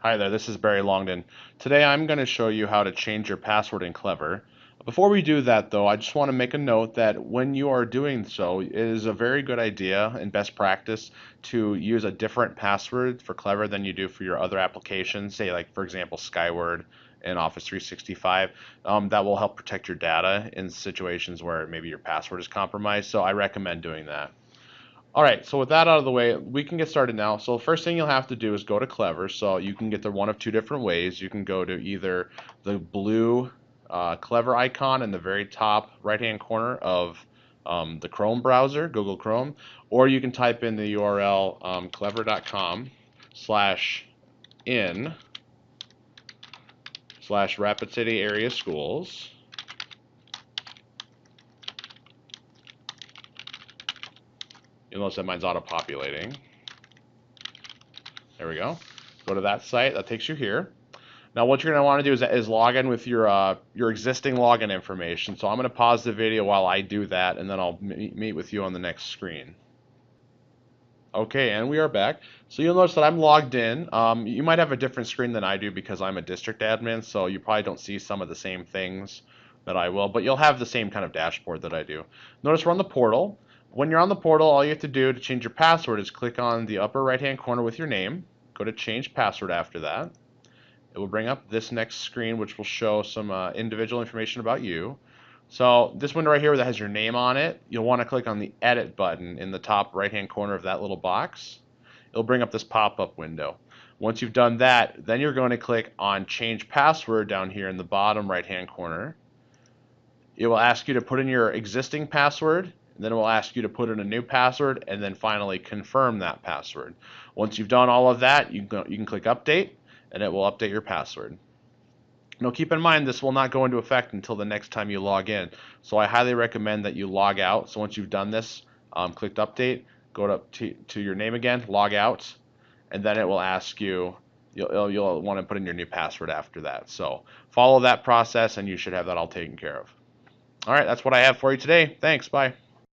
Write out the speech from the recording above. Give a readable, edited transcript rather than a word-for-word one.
Hi there, this is Barry Longden. Today I'm going to show you how to change your password in Clever. Before we do that though, I just want to make a note that when you are doing so, it is a very good idea and best practice to use a different password for Clever than you do for your other applications, say like for example Skyward and Office 365. That will help protect your data in situations where maybe your password is compromised, so I recommend doing that. All right, so with that out of the way, we can get started now. So the first thing you'll have to do is go to Clever. So you can get there one of two different ways. You can go to either the blue Clever icon in the very top right-hand corner of the Chrome browser, Google Chrome, or you can type in the URL clever.com slash in slash Rapid City Area Schools. You'll notice that mine's auto-populating. There we go. Go to that site. That takes you here. Now what you're going to want to do is log in with your existing login information. So I'm going to pause the video while I do that, and then I'll meet with you on the next screen. Okay, and we are back. So you'll notice that I'm logged in. You might have a different screen than I do because I'm a district admin, so you probably don't see some of the same things that I will, but you'll have the same kind of dashboard that I do. Notice we're on the portal. When you're on the portal, all you have to do to change your password is click on the upper right-hand corner with your name. Go to change password after that. It will bring up this next screen, which will show some individual information about you. So this window right here that has your name on it, you'll want to click on the edit button in the top right hand corner of that little box. It'll bring up this pop-up window. Once you've done that, then you're going to click on change password down here in the bottom right hand corner. It will ask you to put in your existing password, and then it will ask you to put in a new password, and then finally confirm that password. Once you've done all of that, you can click update, and it will update your password. Now keep in mind this will not go into effect until the next time you log in. So I highly recommend that you log out. So once you've done this, clicked update, go to your name again, log out, and then it will ask you, you'll want to put in your new password after that. So follow that process and you should have that all taken care of. All right, that's what I have for you today. Thanks, bye.